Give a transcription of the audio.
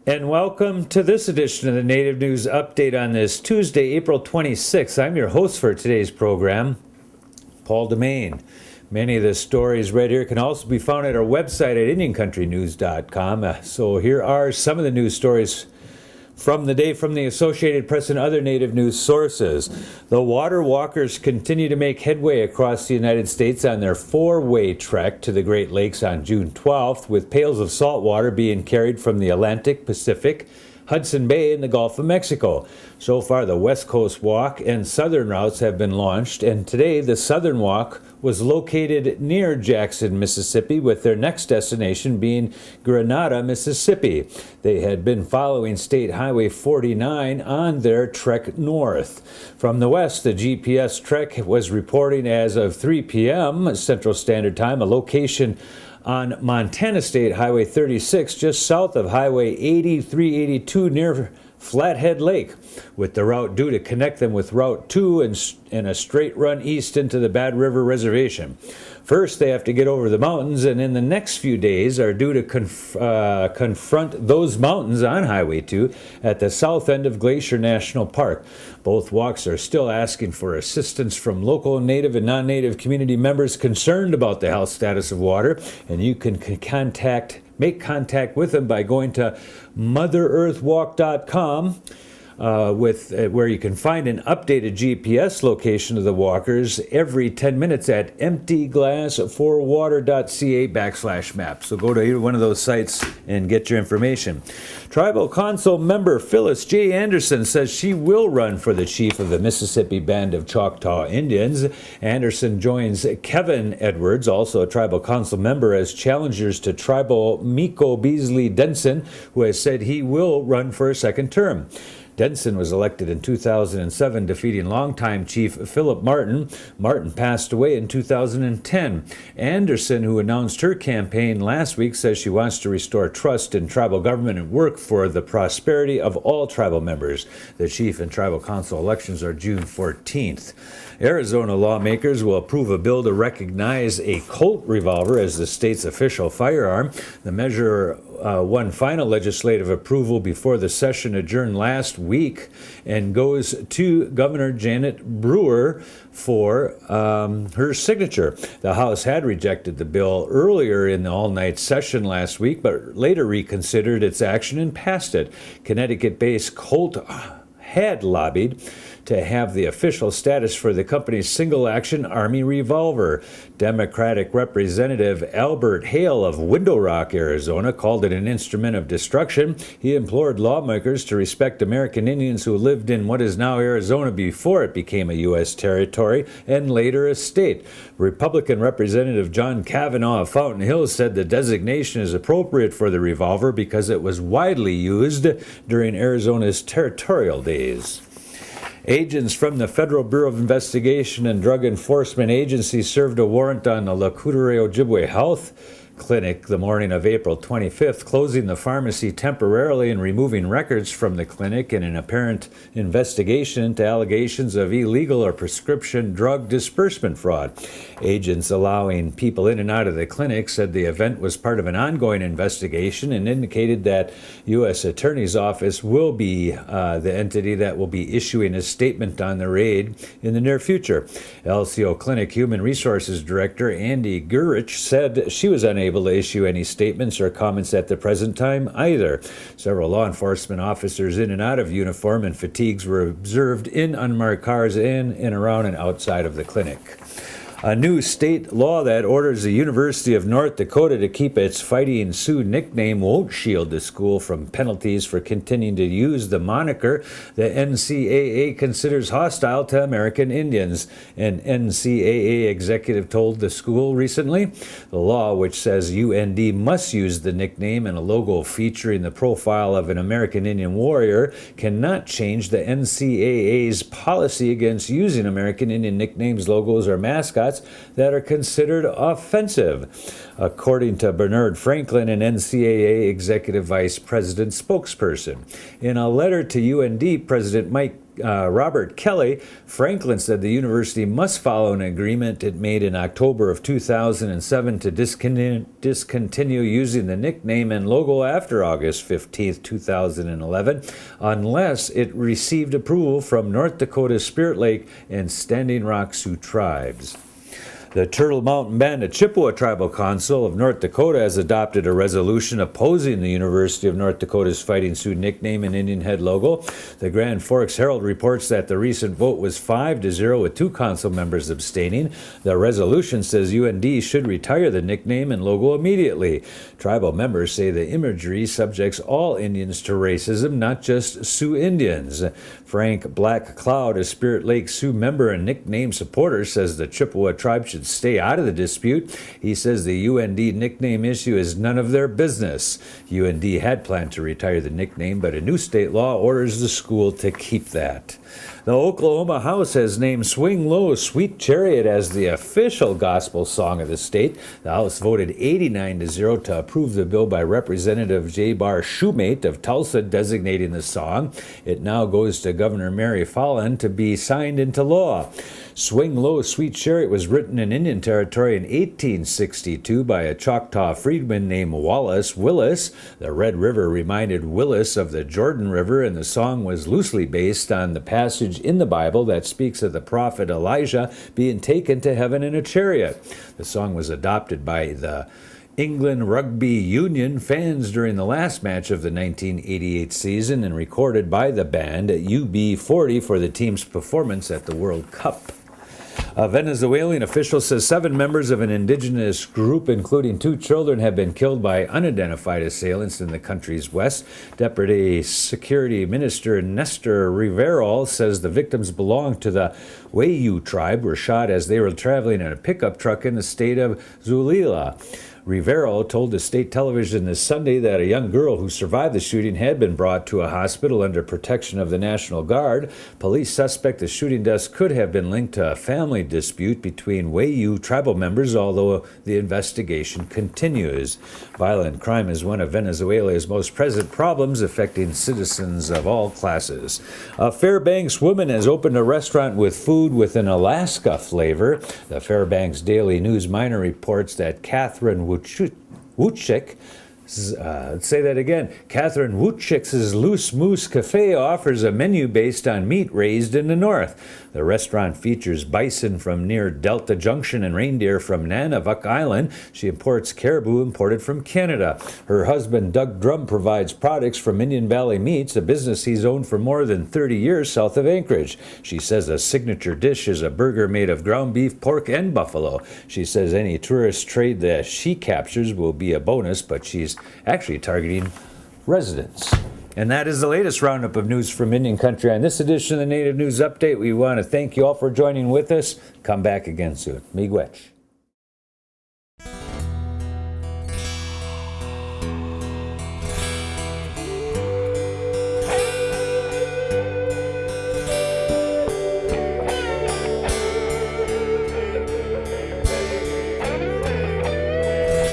And welcome to this edition of the Native News Update on this Tuesday, April 26th. I'm your host for today's program, Paul DeMain. Many of the stories read here can also be found at our website at IndianCountryNews.com. So here are some of the news stories from the day from the Associated Press and other Native news sources. The water walkers continue to make headway across the United States on their four-way trek to the Great Lakes on June 12th, with pails of salt water being carried from the Atlantic, Pacific, Hudson Bay, and the Gulf of Mexico. So far, the West Coast Walk and Southern routes have been launched, and today the Southern Walk was located near Jackson, Mississippi, with their next destination being Grenada, Mississippi. They had been following State Highway 49 on their trek north. From the west, the GPS trek was reporting as of 3 p.m. Central Standard Time, a location on Montana State Highway 36, just south of Highway 8382 near Flathead Lake, with the route due to connect them with Route 2 and a straight run east into the Bad River Reservation. First, they have to get over the mountains, and in the next few days are due to confront those mountains on Highway 2 at the south end of Glacier National Park. Both walks are still asking for assistance from local, native, and non-native community members concerned about the health status of water, and you can make contact with them by going to MotherEarthWalk.com. Where you can find an updated GPS location of the walkers every 10 minutes at emptyglassforwater.ca/map. So go to either one of those sites and get your information. Tribal Council member Phyliss J. Anderson says she will run for the chief of the Mississippi Band of Choctaw Indians. Anderson joins Kevin Edwards, also a Tribal Council member, as challengers to Tribal Miko Beasley Denson, who has said he will run for a second term. Denson was elected in 2007, defeating longtime Chief Philip Martin. Martin passed away in 2010. Anderson, who announced her campaign last week, says she wants to restore trust in tribal government and work for the prosperity of all tribal members. The Chief and Tribal Council elections are June 14th. Arizona lawmakers will approve a bill to recognize a Colt Revolver as the state's official firearm. The measure won final legislative approval before the session adjourned last week and goes to Governor Janet Brewer for her signature. The House had rejected the bill earlier in the all-night session last week, but later reconsidered its action and passed it. Connecticut-based Colt had lobbied to have the official status for the company's single-action Army revolver. Democratic Representative Albert Hale of Window Rock, Arizona, called it an instrument of destruction. He implored lawmakers to respect American Indians who lived in what is now Arizona before it became a U.S. territory and later a state. Republican Representative John Kavanaugh of Fountain Hills said the designation is appropriate for the revolver because it was widely used during Arizona's territorial days. Agents from the Federal Bureau of Investigation and Drug Enforcement Agency served a warrant on the Lakota Ojibwe Health Clinic the morning of April 25th, closing the pharmacy temporarily and removing records from the clinic in an apparent investigation into allegations of illegal or prescription drug disbursement fraud. Agents allowing people in and out of the clinic said the event was part of an ongoing investigation and indicated that U.S. Attorney's Office will be the entity that will be issuing a statement on the raid in the near future. LCO Clinic Human Resources Director Andy Gurich said she was unable to issue any statements or comments at the present time either. Several law enforcement officers in and out of uniform and fatigues were observed in unmarked cars in and around and outside of the clinic. A new state law that orders the University of North Dakota to keep its Fighting Sioux nickname won't shield the school from penalties for continuing to use the moniker the NCAA considers hostile to American Indians. An NCAA executive told the school recently. The law, which says UND must use the nickname and a logo featuring the profile of an American Indian warrior, cannot change the NCAA's policy against using American Indian nicknames, logos, or mascots that are considered offensive, according to Bernard Franklin, an NCAA Executive Vice President spokesperson. In a letter to UND, President Mike Robert Kelly. Franklin said the university must follow an agreement it made in October of 2007 to discontinue using the nickname and logo after August 15, 2011, unless it received approval from North Dakota's Spirit Lake and Standing Rock Sioux tribes. The Turtle Mountain Band of Chippewa Tribal Council of North Dakota has adopted a resolution opposing the University of North Dakota's Fighting Sioux nickname and Indian head logo. The Grand Forks Herald reports that the recent vote was 5-0 with 2 council members abstaining. The resolution says UND should retire the nickname and logo immediately. Tribal members say the imagery subjects all Indians to racism, not just Sioux Indians. Frank Black Cloud, a Spirit Lake Sioux member and nickname supporter, says the Chippewa tribe should stay out of the dispute. He says the UND nickname issue is none of their business. UND had planned to retire the nickname, but a new state law orders the school to keep that. The Oklahoma House has named Swing Low, Sweet Chariot as the official gospel song of the state. The House voted 89-0 to approve the bill by Representative J. Bar Shoemate of Tulsa designating the song. It now goes to Governor Mary Fallin to be signed into law. Swing Low, Sweet Chariot was written in Indian Territory in 1862 by a Choctaw freedman named Wallace Willis. The Red River reminded Willis of the Jordan River, and the song was loosely based on the passage in the Bible that speaks of the prophet Elijah being taken to heaven in a chariot. The song was adopted by the England Rugby Union fans during the last match of the 1988 season and recorded by the band at UB40 for the team's performance at the World Cup. A Venezuelan official says 7 members of an indigenous group, including 2 children, have been killed by unidentified assailants in the country's west. Deputy Security Minister Nestor Rivero says the victims belong to the Wayuu tribe, were shot as they were traveling in a pickup truck in the state of Zulia. Rivero told the state television this Sunday that a young girl who survived the shooting had been brought to a hospital under protection of the National Guard. Police suspect the shooting deaths could have been linked to a family dispute between Wayuu tribal members, although the investigation continues. Violent crime is one of Venezuela's most present problems, affecting citizens of all classes. A Fairbanks woman has opened a restaurant with food with an Alaska flavor. The Fairbanks Daily News Miner reports that Kathryn Witschick, say that again. Kathryn Witschick's Loose Moose Cafe offers a menu based on meat raised in the north. The restaurant features bison from near Delta Junction and reindeer from Nunavut Island. She imports caribou imported from Canada. Her husband, Doug Drum, provides products from Indian Valley Meats, a business he's owned for more than 30 years south of Anchorage. She says a signature dish is a burger made of ground beef, pork, and buffalo. She says any tourist trade that she captures will be a bonus, but she's actually targeting residents. And that is the latest roundup of news from Indian Country. On this edition of the Native News Update, we want to thank you all for joining with us. Come back again soon. Miigwech.